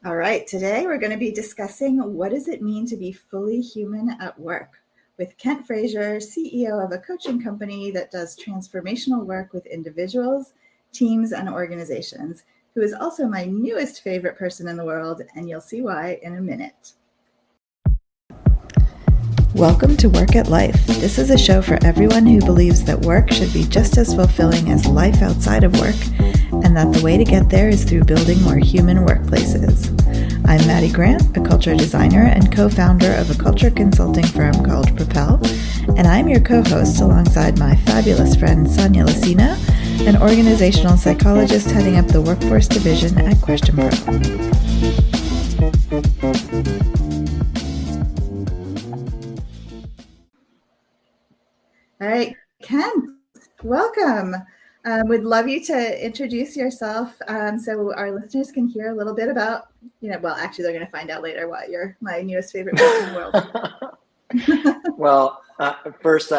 All right, today we're going to be discussing what does it mean to be fully human at work with Kent Frazier, CEO of a coaching company that does transformational work with individuals, teams, and organizations, who is also my newest favorite person in the world, and you'll see why in a minute. Welcome to Work at Life. This is a show for everyone who believes that work should be just as fulfilling as life outside of work, and that the way to get there is through building more human workplaces. I'm Maddie Grant, a culture designer and co-founder of a culture consulting firm called Propel, and I'm your co-host alongside my fabulous friend Sonia Lucina, an organizational psychologist heading up the workforce division at Question Pro. All right, Ken, welcome. Would love you to introduce yourself so our listeners can hear a little bit about, actually they're going to find out later why you're my newest favorite person in the world. Well, first,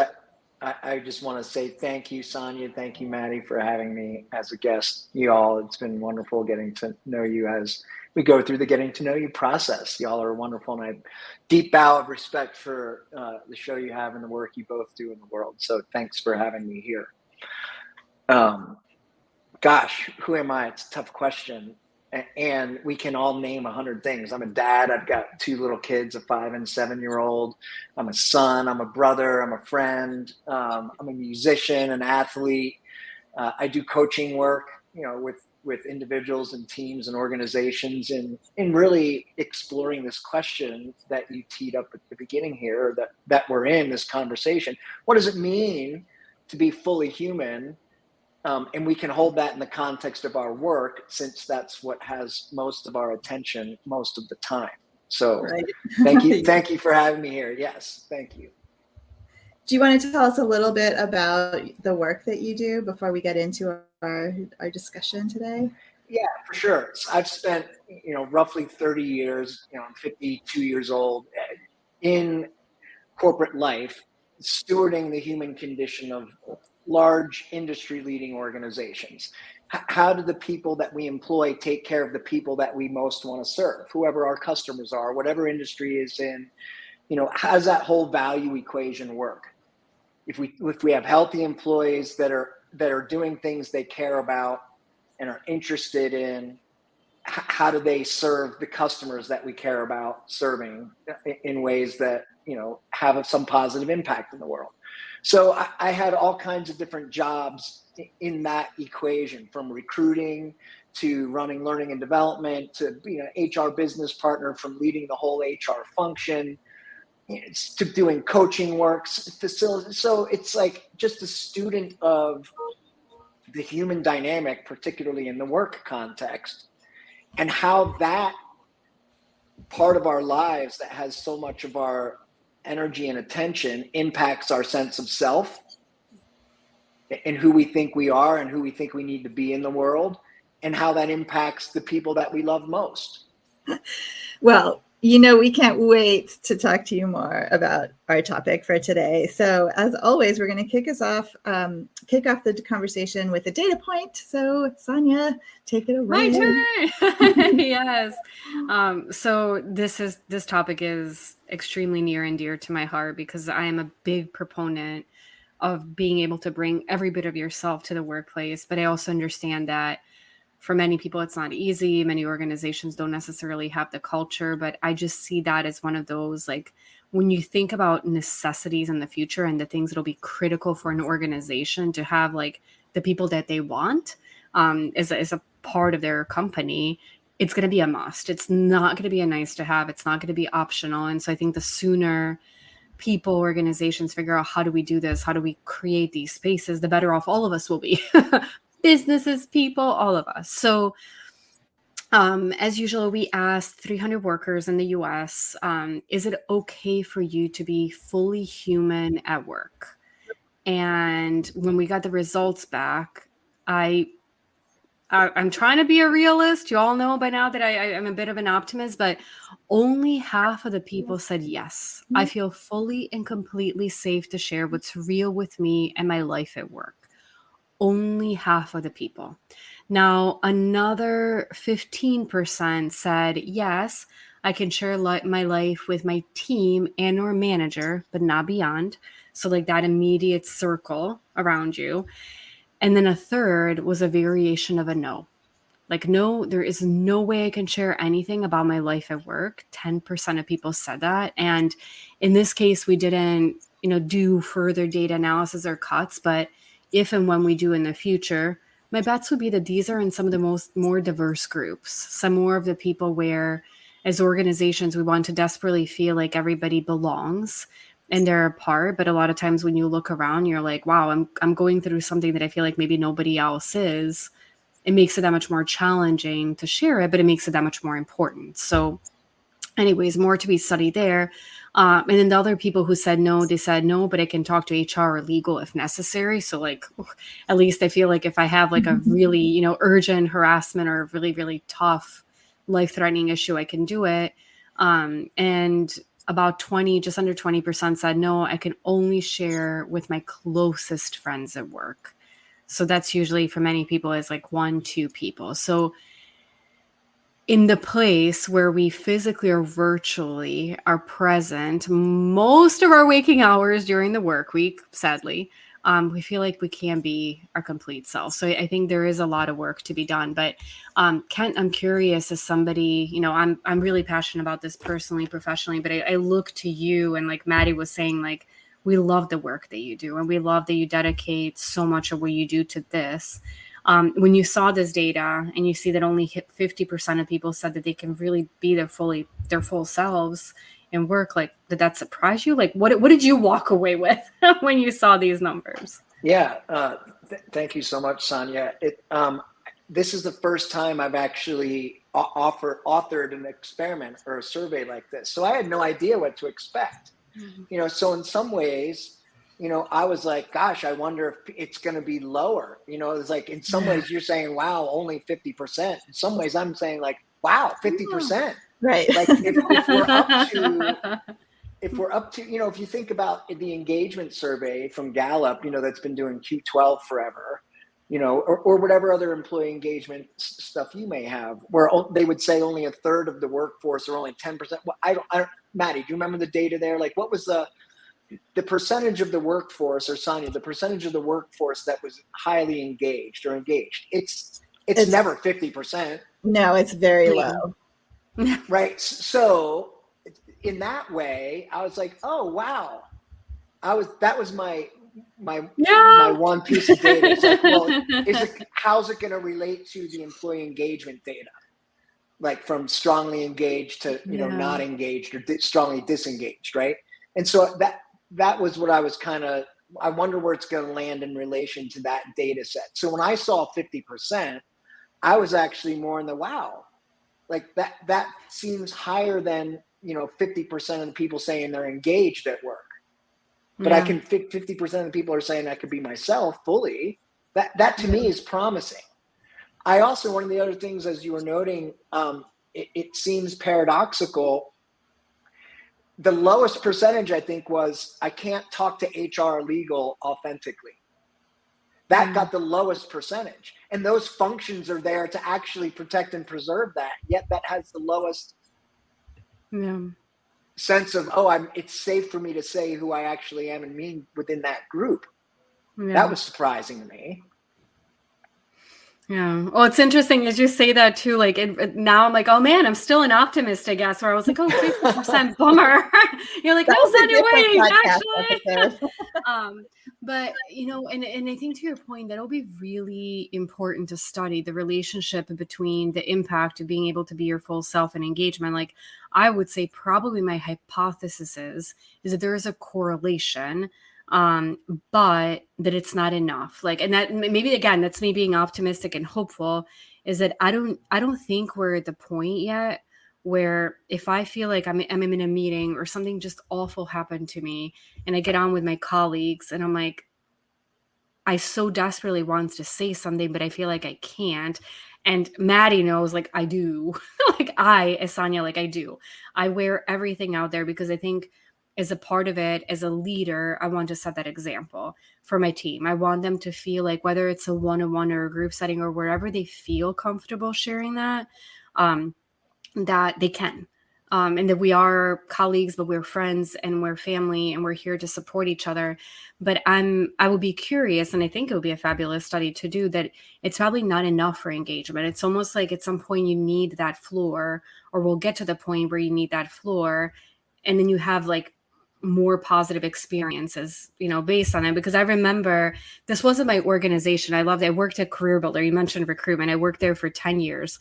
I just want to say thank you, Sonia. Thank you, Maddie, for having me as a guest. You all, it's been wonderful getting to know you as we go through the getting to know you process. Y'all are wonderful, and I have deep bow of respect for the show you have and the work you both do in the world. So thanks for having me here. Gosh, who am I? It's a tough question. And we can all name 100 things. I'm a dad. I've got 2 little kids, a 5 and 7-year-old. I'm a son. I'm a brother. I'm a friend. I'm a musician, an athlete. I do coaching work, with individuals and teams and organizations, and in really exploring this question that you teed up at the beginning here, that we're in this conversation. What does it mean to be fully human? And we can hold that in the context of our work, since that's what has most of our attention most of the time. So right. Thank you for having me here. Yes, thank you. Do you want to tell us a little bit about the work that you do before we get into our discussion today? Yeah, for sure. So I've spent, roughly 30 years, I'm 52 years old, in corporate life, stewarding the human condition of large industry-leading organizations. How do the people that we employ take care of the people that we most want to serve, whoever our customers are, whatever industry is in? How does that whole value equation work? If we have healthy employees that are doing things they care about and are interested in, how do they serve the customers that we care about serving in ways that have some positive impact in the world? So I had all kinds of different jobs in that equation, from recruiting to running learning and development to being an HR business partner, from leading the whole HR function to doing coaching works, facilities. So it's like just a student of the human dynamic, particularly in the work context, and how that part of our lives that has so much of our energy and attention impacts our sense of self and who we think we are and who we think we need to be in the world, and how that impacts the people that we love most. Well, we can't wait to talk to you more about our topic for today. So as always, we're going to kick off the conversation with a data point. So Sonia, take it away. My turn. Yes. So this topic is extremely near and dear to my heart, because I am a big proponent of being able to bring every bit of yourself to the workplace. But I also understand that for many people, it's not easy. Many organizations don't necessarily have the culture, but I just see that as one of those, like, when you think about necessities in the future and the things that'll be critical for an organization to have, like, the people that they want as a part of their company, it's going to be a must. It's not going to be a nice to have. It's not going to be optional. And so I think the sooner people, organizations figure out, how do we do this? How do we create these spaces? The better off all of us will be. Businesses, people, all of us. So as usual, we asked 300 workers in the US, is it okay for you to be fully human at work? And when we got the results back, I'm trying to be a realist. You all know by now that I'm a bit of an optimist, but only half of the people said yes. I feel fully and completely safe to share what's real with me and my life at work. Only half of the people. Now, another 15% said, yes, I can share my life with my team and or manager, but not beyond. So like that immediate circle around you. And then a third was a variation of a no. Like, no, there is no way I can share anything about my life at work. 10% of people said that. And in this case, we didn't, do further data analysis or cuts, but if and when we do in the future, my bets would be that these are in some of the more diverse groups, some more of the people where as organizations, we want to desperately feel like everybody belongs and they're a part. But a lot of times when you look around, you're like, wow, I'm going through something that I feel like maybe nobody else is. It makes it that much more challenging to share it, but it makes it that much more important. So anyways, more to be studied there. And then the other people who said no, they said no, but I can talk to HR or legal if necessary. So like, at least I feel like if I have like a really, urgent harassment or really, really tough life-threatening issue, I can do it. And about just under 20% said no, I can only share with my closest friends at work. So that's usually for many people is like 1-2 people. So in the place where we physically or virtually are present most of our waking hours during the work week, sadly, we feel like we can be our complete self. So I think there is a lot of work to be done. But Kent, I'm curious as somebody, I'm really passionate about this personally, professionally, but I look to you and like Maddie was saying, like, we love the work that you do and we love that you dedicate so much of what you do to this. When you saw this data and you see that only 50% of people said that they can really be their full selves in work, like did that surprise you? Like what did you walk away with when you saw these numbers? Yeah. Thank you so much, Sonia. This is the first time I've actually authored an experiment or a survey like this. So I had no idea what to expect. Mm-hmm. So in some ways, I was like, gosh, I wonder if it's going to be lower. It's like in some ways you're saying, wow, only 50%. In some ways I'm saying like, wow, 50%. Right. Like if we're up to, if you think about the engagement survey from Gallup, that's been doing Q12 forever, or whatever other employee engagement stuff you may have, where they would say only a third of the workforce or only 10%. Well, I don't, Maddie, do you remember the data there? Like what was the percentage of the workforce, or Sonia, the percentage of the workforce that was highly engaged or engaged? It's never 50%. No, it's very low. Right. So in that way, I was like, oh, wow. That was my one piece of data. It's like, well, how's it going to relate to the employee engagement data? Like from strongly engaged to, not engaged or strongly disengaged. Right. And so that was what I was I wonder where it's going to land in relation to that data set. So when I saw 50%, I was actually more in the wow, like that seems higher than, 50% of the people saying they're engaged at work. But I can 50% of the people are saying I could be myself fully. That to me is promising. I also, one of the other things, as you were noting, it seems paradoxical. The lowest percentage, I think, was I can't talk to HR or legal authentically. That got the lowest percentage. And those functions are there to actually protect and preserve that. Yet that has the lowest sense of, it's safe for me to say who I actually am and mean within that group. Yeah. That was surprising to me. Yeah. Well, it's interesting as you say that too. Like now I'm like, oh man, I'm still an optimist, I guess. Where I was like, oh, 50% bummer. You're like, no, anyway, actually. But and I think to your point, that'll be really important to study the relationship between the impact of being able to be your full self and engagement. Like I would say probably my hypothesis is that there is a correlation, but that it's not enough. Like, and that maybe again, that's me being optimistic and hopeful, is that I don't think we're at the point yet where if I feel like I'm in a meeting or something just awful happened to me and I get on with my colleagues and I'm like, I so desperately want to say something, but I feel like I can't. And Maddie knows, like I do, like as Sonia, like I do. I wear everything out there because I think as a part of it, as a leader, I want to set that example for my team. I want them to feel like, whether it's a one-on-one or a group setting or wherever they feel comfortable sharing that, that they can. And that we are colleagues, but we're friends and we're family and we're here to support each other. But I would be curious, and I think it would be a fabulous study to do, that it's probably not enough for engagement. It's almost like at some point you need that floor, or we'll get to the point where you need that floor, and then you have like more positive experiences, based on it. Because I remember this wasn't my organization. I worked at Career Builder. You mentioned recruitment. I worked there for 10 years.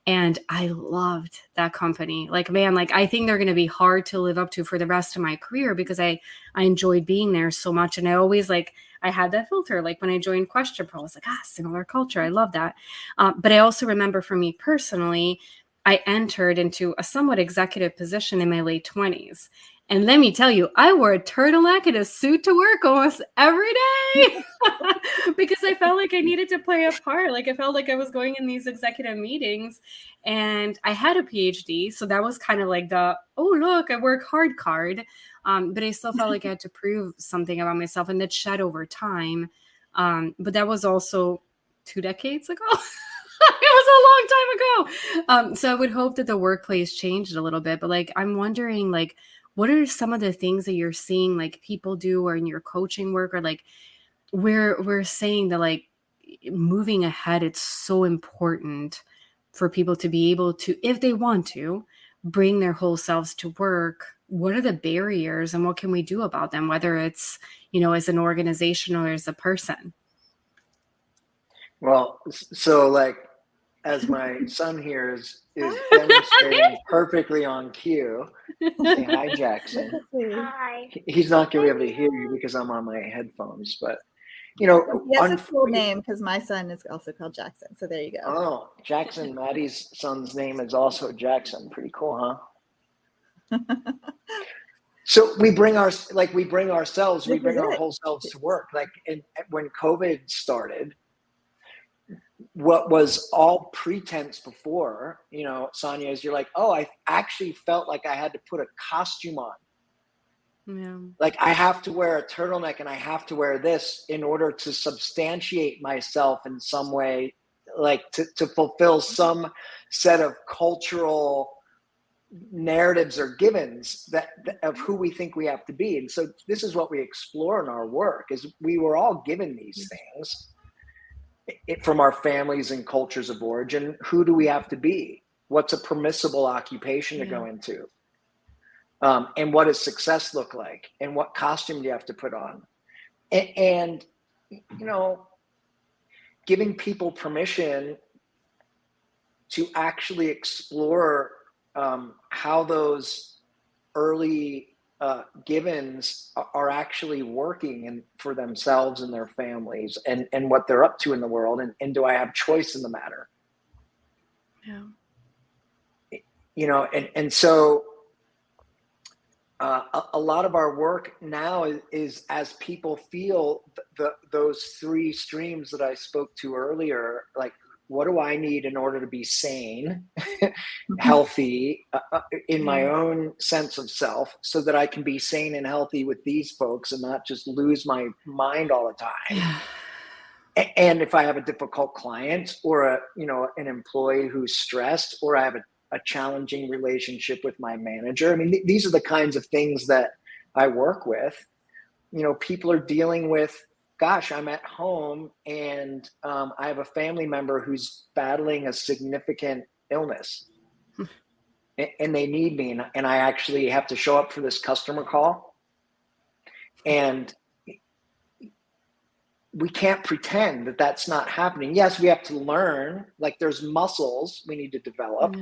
And I loved that company. Like, man, like I think they're going to be hard to live up to for the rest of my career, because I enjoyed being there so much. And I always I had that filter. Like when I joined Question Pro, I was like, similar culture. I love that. But I also remember, for me personally, I entered into a somewhat executive position in my late 20s. And let me tell you, I wore a turtleneck and a suit to work almost every day because I felt like I needed to play a part. Like I felt like I was going in these executive meetings, and I had a PhD. So that was kind of like the, oh, look, I work hard card. But I still felt like I had to prove something about myself, and that shed over time. But that was also 2 decades ago. It was a long time ago. So I would hope that the workplace changed a little bit. But I'm wondering, what are some of the things that you're seeing people do, or in your coaching work, or we're saying that moving ahead, it's so important for people to be able to, if they want to, bring their whole selves to work. What are the barriers, and what can we do about them, whether it's, as an organization or as a person? Well, so as my son here is demonstrating perfectly on cue. Say hi, Jackson. Hi. He's not going to be able to hear you because I'm on my headphones, but he has a cool name, because my son is also called Jackson. So there you go. Oh, Jackson. Maddie's son's name is also Jackson. Pretty cool, huh? So we bring our whole selves to work. When COVID started, what was all pretense before, Sonia, is you're like, oh, I actually felt like I had to put a costume on. Yeah. Like I have to wear a turtleneck and I have to wear this in order to substantiate myself in some way, to fulfill some set of cultural narratives or givens that of who we think we have to be. And so this is what we explore in our work, is we were all given these things from our families and cultures of origin. Who do we have to be? What's a permissible occupation to go into? And what does success look like? And what costume do you have to put on? And giving people permission to actually explore how those early givens are actually working for themselves and their families, and what they're up to in the world, and do I have choice in the matter? Yeah. And so a lot of our work now is as people feel those 3 streams that I spoke to earlier, what do I need in order to be sane, healthy, in my own sense of self, so that I can be sane and healthy with these folks and not just lose my mind all the time. And if I have a difficult client, or an employee who's stressed, or I have a challenging relationship with my manager. I mean, these are the kinds of things that I work with. People are dealing with, gosh, I'm at home and I have a family member who's battling a significant illness and they need me. And I actually have to show up for this customer call. And we can't pretend that that's not happening. Yes, we have to learn, there's muscles we need to develop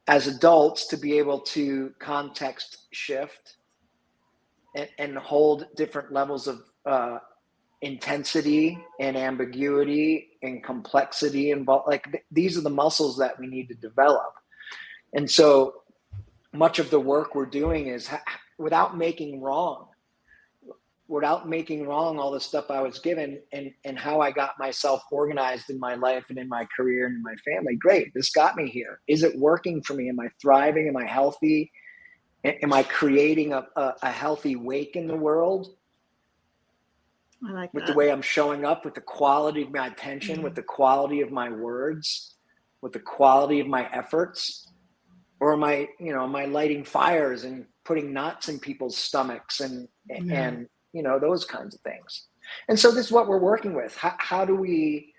as adults to be able to context shift and hold different levels of intensity and ambiguity and complexity involved. These are the muscles that we need to develop. And so much of the work we're doing is without making wrong all the stuff I was given, and how I got myself organized in my life and in my career and in my family. Great, this got me here. Is it working for me? Am I thriving? Am I healthy? Am I creating a healthy wake in the world? I like with that. the way I'm showing up, with the quality of my attention, with the quality of my words, with the quality of my efforts? Or am I, am I lighting fires and putting knots in people's stomachs and those kinds of things? And so this is what we're working with. How do we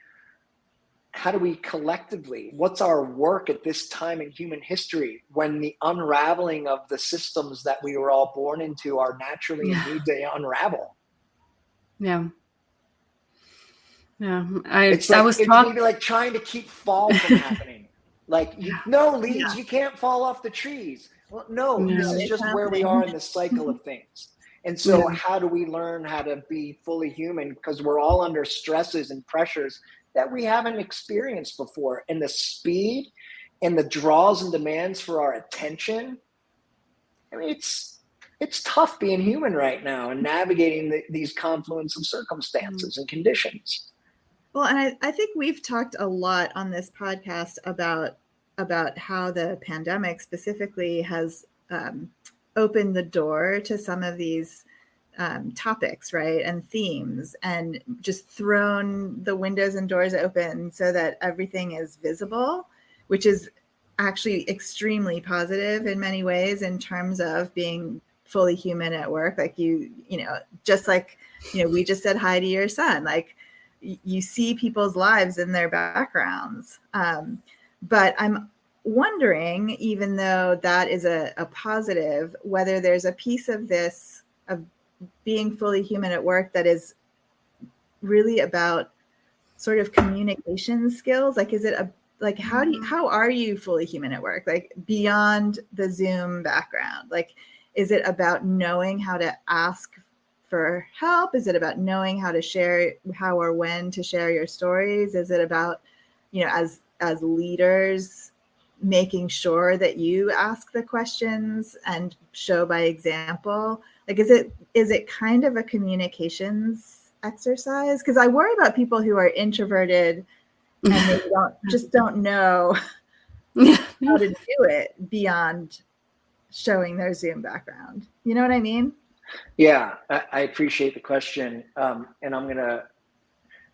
collectively, what's our work at this time in human history when the unraveling of the systems that we were all born into are naturally in need to unravel? Yeah. Yeah. It's maybe like trying to keep fall from happening. Like, leaves, you can't fall off the trees. Well, no, this is just where we are in the cycle of things. And so how do we learn how to be fully human? Because we're all under stresses and pressures that we haven't experienced before. And the speed and the draws and demands for our attention. I mean, it's tough being human right now and navigating these confluence of circumstances and conditions. Well, and I think we've talked a lot on this podcast about how the pandemic specifically has opened the door to some of these topics, right, and themes, and just thrown the windows and doors open so that everything is visible, which is actually extremely positive in many ways in terms of being fully human at work. Like just like, we just said hi to your son, like you see people's lives in their backgrounds. But I'm wondering, even though that is a positive, whether there's a piece of this, of being fully human at work, that is really about sort of communication skills. Like, is it how are you fully human at work? Like, beyond the Zoom background, like, is it about knowing how to ask for help? Is it about knowing how to share, how or when to share your stories? Is it about, as leaders, making sure that you ask the questions and show by example? Like, is it kind of a communications exercise? Because I worry about people who are introverted and they don't know how to do it beyond showing their Zoom background. You know what I mean? Yeah, I appreciate the question. And I'm going to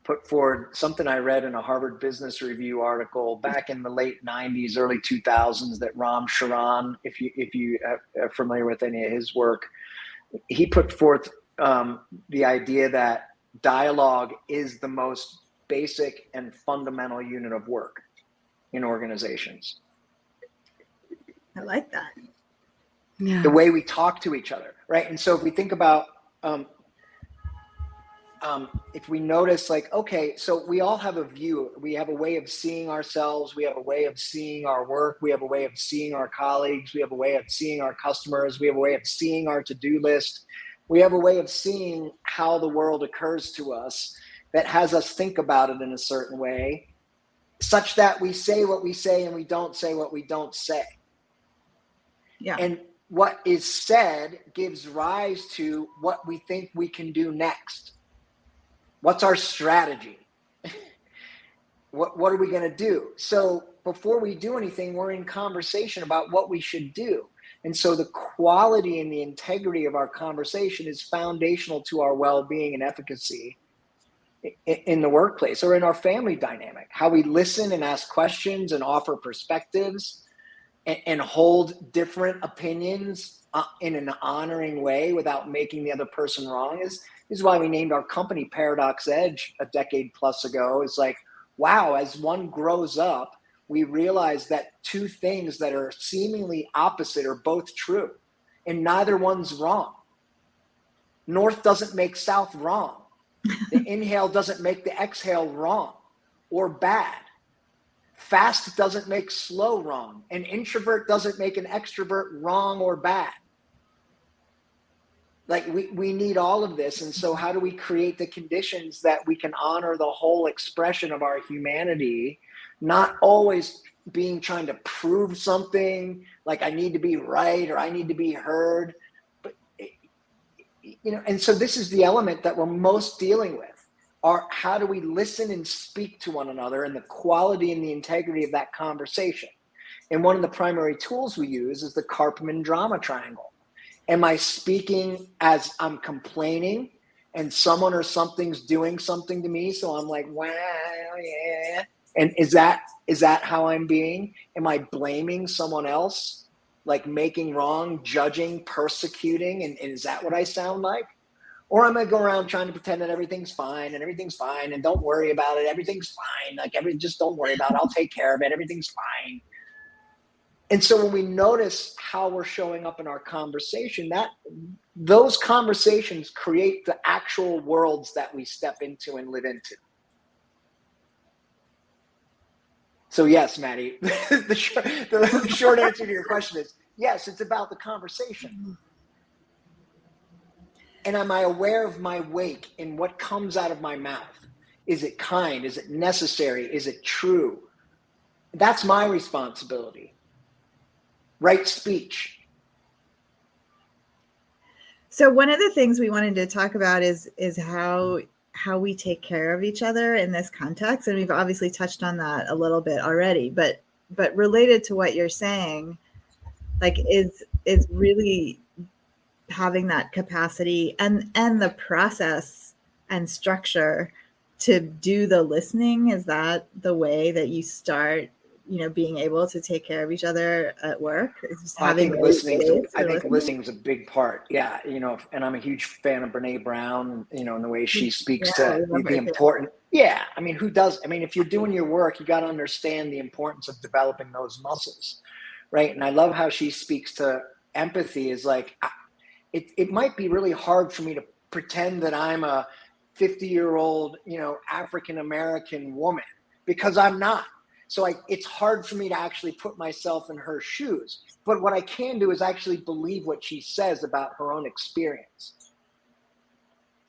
put forward something I read in a Harvard Business Review article back in the late 90s, early 2000s, that Ram Charan, if you are familiar with any of his work, he put forth the idea that dialogue is the most basic and fundamental unit of work in organizations. I like that. Yeah. The way we talk to each other, right? And so if we think about, if we notice, like, okay, so we all have a view, we have a way of seeing ourselves, we have a way of seeing our work, we have a way of seeing our colleagues, we have a way of seeing our customers, we have a way of seeing our to-do list, we have a way of seeing how the world occurs to us that has us think about it in a certain way, such that we say what we say and we don't say what we don't say. Yeah. And what is said gives rise to what we think we can do next. What's our strategy? What are we going to do? So before we do anything, we're in conversation about what we should do. And so the quality and the integrity of our conversation is foundational to our well-being and efficacy in the workplace or in our family dynamic. How we listen and ask questions and offer perspectives and hold different opinions in an honoring way without making the other person wrong is why we named our company Paradox Edge a decade plus ago. It's like, wow, as one grows up, we realize that two things that are seemingly opposite are both true, and neither one's wrong. North doesn't make south wrong. The inhale doesn't make the exhale wrong or bad. Fast doesn't make slow wrong. An introvert doesn't make an extrovert wrong or bad. Like, we need all of this. And so how do we create the conditions that we can honor the whole expression of our humanity, not always trying to prove something, like I need to be right or I need to be heard. But, and so this is the element that we're most dealing with. How do we listen and speak to one another, and the quality and the integrity of that conversation? And one of the primary tools we use is the Karpman drama triangle. Am I speaking as I'm complaining and someone or something's doing something to me? So I'm like, wow, yeah. And is that how I'm being? Am I blaming someone else? Like making wrong, judging, persecuting? And is that what I sound like? Or am I go around trying to pretend that everything's fine and don't worry about it. Everything's fine. Like just don't worry about it. I'll take care of it. Everything's fine. And so when we notice how we're showing up in our conversation, those conversations create the actual worlds that we step into and live into. So yes, Maddie, the short answer to your question is yes, it's about the conversation. And am I aware of my wake in what comes out of my mouth? Is it kind? Is it necessary? Is it true? That's my responsibility. Right speech. So one of the things we wanted to talk about is how we take care of each other in this context. And we've obviously touched on that a little bit already, but related to what you're saying, like is really having that capacity and the process and structure to do the listening. Is that the way that you start, being able to take care of each other at work? I think listening is a big part. Yeah. And I'm a huge fan of Brene Brown, and the way she speaks to the important. Yeah. I mean, who does? I mean, if you're doing your work, you got to understand the importance of developing those muscles. Right. And I love how she speaks to empathy is like, it might be really hard for me to pretend that I'm a 50-year-old, African-American woman, because I'm not. So it's hard for me to actually put myself in her shoes. But what I can do is actually believe what she says about her own experience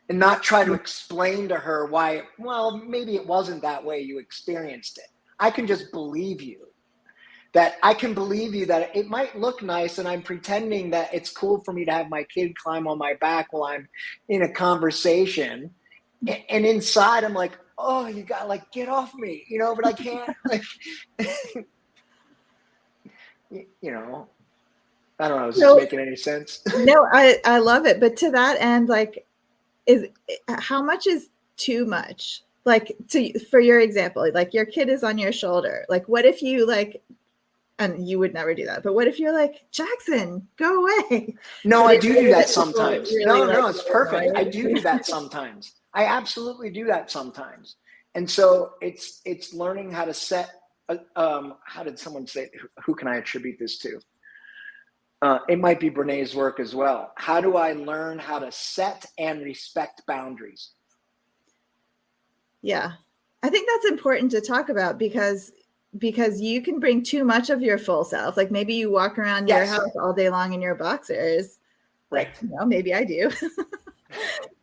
and not try to explain to her why, well, maybe it wasn't that way you experienced it. I can just believe you. That I can believe you that it might look nice and I'm pretending that it's cool for me to have my kid climb on my back while I'm in a conversation. And inside I'm like, oh, you got get off me, but I can't I don't know. Is this making any sense? No, I love it. But to that end, how much is too much? For your example, your kid is on your shoulder. What if you and you would never do that. But what if you're like, Jackson, go away? No, I do that sometimes. Really no, it's perfect. I do that sometimes. I absolutely do that sometimes. And so it's learning how to set, how did someone say, who can I attribute this to? It might be Brené's work as well. How do I learn how to set and respect boundaries? Yeah, I think that's important to talk about because you can bring too much of your full self. Maybe you walk around your house all day long in your boxers. Right. Maybe I do.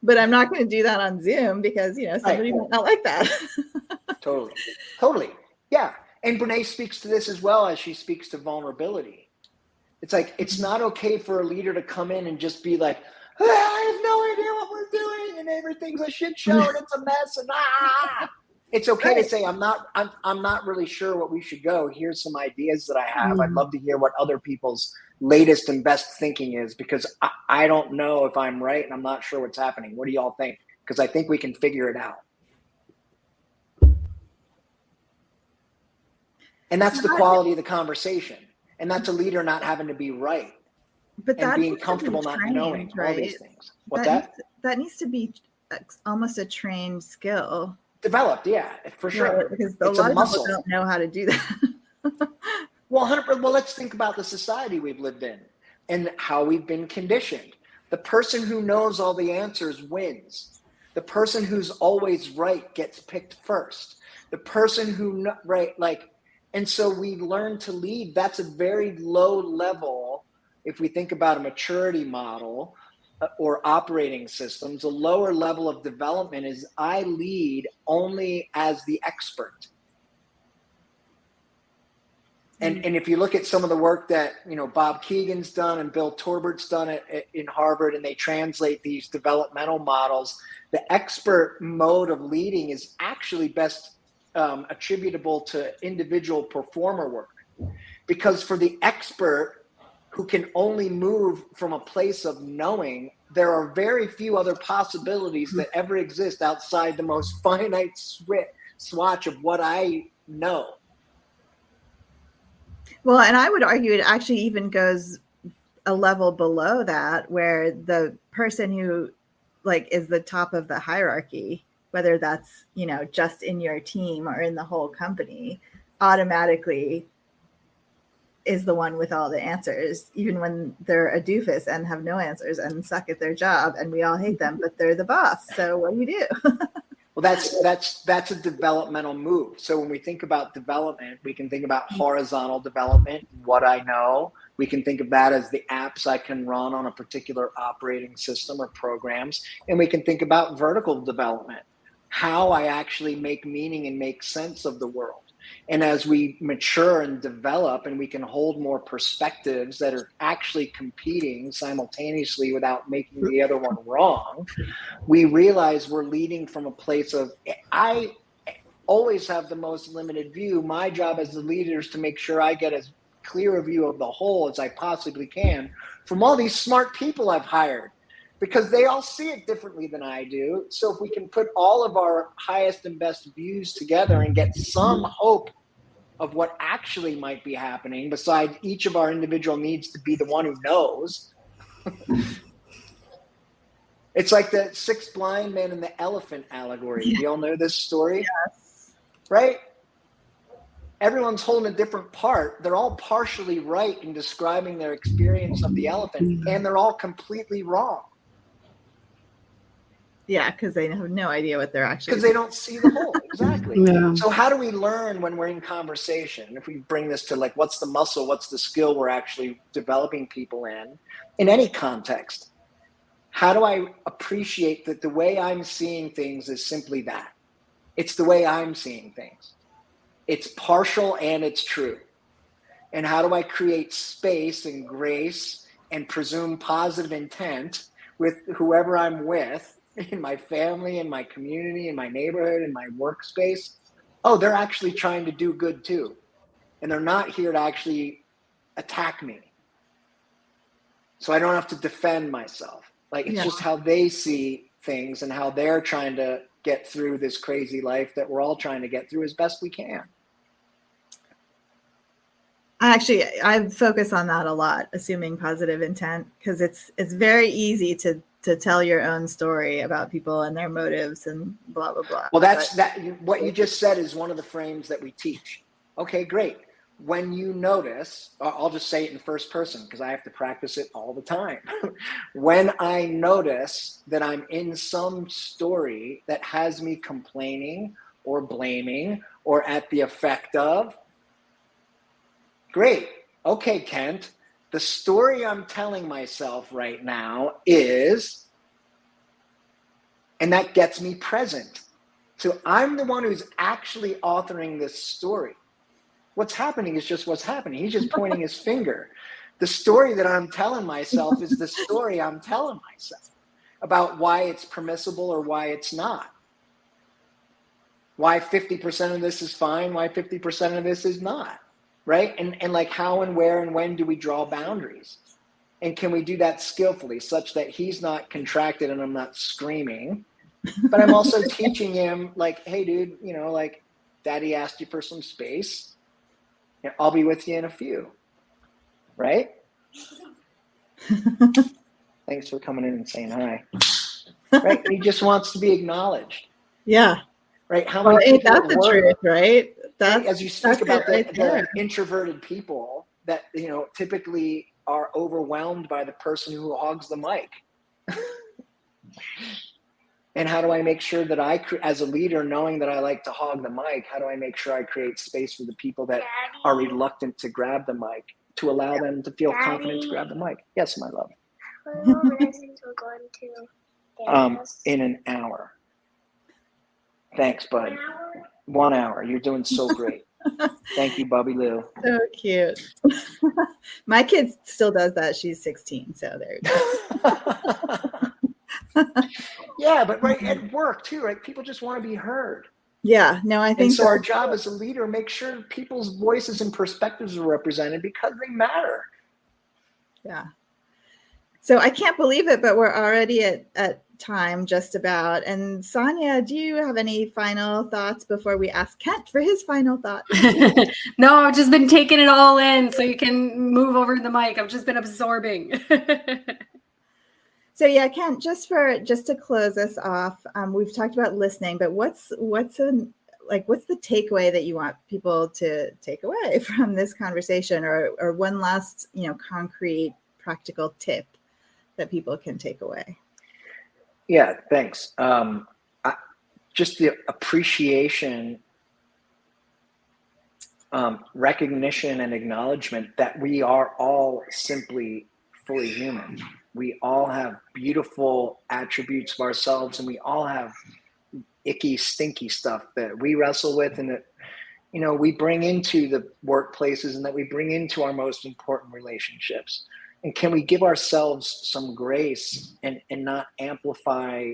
But I'm not going to do that on Zoom because, somebody might not like that. Totally. Yeah. And Brené speaks to this as well as she speaks to vulnerability. It's it's not okay for a leader to come in and just be like, I have no idea what we're doing and everything's a shit show and it's a mess and It's okay to say, I'm not really sure what we should go. Here's some ideas that I have. I'd love to hear what other people's latest and best thinking is, because I don't know if I'm right and I'm not sure what's happening. What do y'all think? Because I think we can figure it out. And that's the quality of the conversation. And that's a leader not having to be right. But and being comfortable not knowing all these things. That needs to be almost a trained skill. Developed, yeah, for sure. Right, because a lot of people don't know how to do that. Well, 100%. Well, let's think about the society we've lived in and how we've been conditioned. The person who knows all the answers wins. The person who's always right gets picked first. The person and so we learn to lead. That's a very low level. If we think about a maturity model or operating systems, a lower level of development is I lead only as the expert. And if you look at some of the work that, Bob Keegan's done and Bill Torbert's done in Harvard, and they translate these developmental models, the expert mode of leading is actually best attributable to individual performer work. Because for the expert who can only move from a place of knowing, there are very few other possibilities that ever exist outside the most finite swatch of what I know. Well, and I would argue it actually even goes a level below that, where the person who like is the top of the hierarchy, whether that's, you know, just in your team or in the whole company, automatically is the one with all the answers, even when they're a doofus and have no answers and suck at their job and we all hate them, but they're the boss. So what do you do? Well, that's a developmental move. So when we think about development, we can think about horizontal development, what I know. We can think of that as the apps I can run on a particular operating system or programs. And we can think about vertical development, how I actually make meaning and make sense of the world. And as we mature and develop and we can hold more perspectives that are actually competing simultaneously without making the other one wrong, we realize we're leading from a place of, I always have the most limited view. My job as the leader is to make sure I get as clear a view of the whole as I possibly can from all these smart people I've hired, because they all see it differently than I do. So if we can put all of our highest and best views together and get some hope of what actually might be happening, besides each of our individual needs to be the one who knows. It's like the 6 blind men and the elephant allegory. Do you all know this story? Yes. Right? Everyone's holding a different part. They're all partially right in describing their experience of the elephant, and they're all completely wrong. Yeah, because they have no idea what they're actually Because they don't see the whole. Exactly. Yeah. So how do we learn when we're in conversation? If we bring this to like, what's the muscle, what's the skill we're actually developing people in any context? How do I appreciate that the way I'm seeing things is simply that? It's the way I'm seeing things. It's partial and it's true. And how do I create space and grace and presume positive intent with whoever I'm with, in my family, in my community, in my neighborhood, in my workspace? Oh, they're actually trying to do good too. And they're not here to actually attack me. So I don't have to defend myself. Like, it's just how they see things and how they're trying to get through this crazy life that we're all trying to get through as best we can. I focus on that a lot, assuming positive intent, because it's very easy to tell your own story about people and their motives and blah, blah, blah. Well, what you just said is one of the frames that we teach. Okay, great. When you notice, I'll just say it in first person because I have to practice it all the time. When I notice that I'm in some story that has me complaining or blaming or at the effect of, great. Okay, Kent, the story I'm telling myself right now is, and that gets me present. So I'm the one who's actually authoring this story. What's happening is just what's happening. He's just pointing his finger. The story that I'm telling myself is the story I'm telling myself about why it's permissible or why it's not. Why 50% of this is fine, why 50% of this is not, right? And like how and where and when do we draw boundaries? And can we do that skillfully such that he's not contracted and I'm not screaming, but I'm also teaching him like, hey dude, you know, like daddy asked you for some space. I'll be with you in a few, right? Thanks for coming in and saying hi. Right? He just wants to be acknowledged. Yeah. Right? How many people that's the truth, right? That's, as you speak about the introverted people that, you know, typically are overwhelmed by the person who hogs the mic. And how do I make sure that I, as a leader, knowing that I like to hog the mic, how do I make sure I create space for the people that are reluctant to grab the mic, to allow them to feel confident to grab the mic? Yes, my love. What lessons we're going to? In an hour. Thanks, bud. 1 hour. You're doing so great. Thank you, Bubby Lou. So cute. My kid still does that. She's 16, so there you go. Yeah, but right at work too, right? People just want to be heard. Yeah, no, I think and so our job as a leader, make sure people's voices and perspectives are represented because they matter. Yeah. So I can't believe it, but we're already at time just about. And Sonia, do you have any final thoughts before we ask Kent for his final thoughts? No, I've just been taking it all in, so you can move over to the mic. I've just been absorbing. So yeah, Kent, just to close us off, we've talked about listening, but what's the takeaway that you want people to take away from this conversation, or one last, concrete, practical tip that people can take away? Yeah, thanks. Just the appreciation, recognition, and acknowledgement that we are all simply fully human. We all have beautiful attributes of ourselves, and we all have icky, stinky stuff that we wrestle with, and that we bring into the workplaces, and that we bring into our most important relationships. And can we give ourselves some grace and not amplify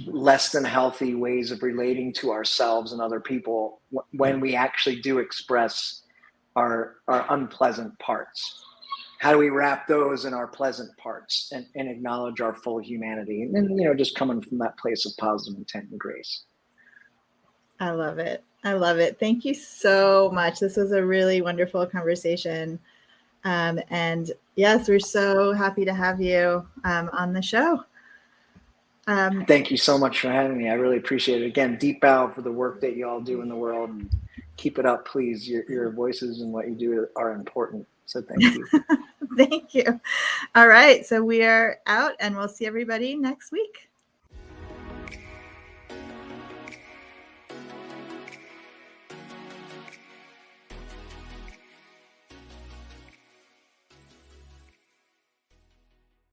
less than healthy ways of relating to ourselves and other people when we actually do express our unpleasant parts? How do we wrap those in our pleasant parts and acknowledge our full humanity? And then, just coming from that place of positive intent and grace. I love it. I love it. Thank you so much. This was a really wonderful conversation. And yes, we're so happy to have you on the show. Thank you so much for having me. I really appreciate it. Again, deep bow for the work that you all do in the world, and keep it up, please. Your voices and what you do are important. So thank you. Thank you. All right. So we are out, and we'll see everybody next week.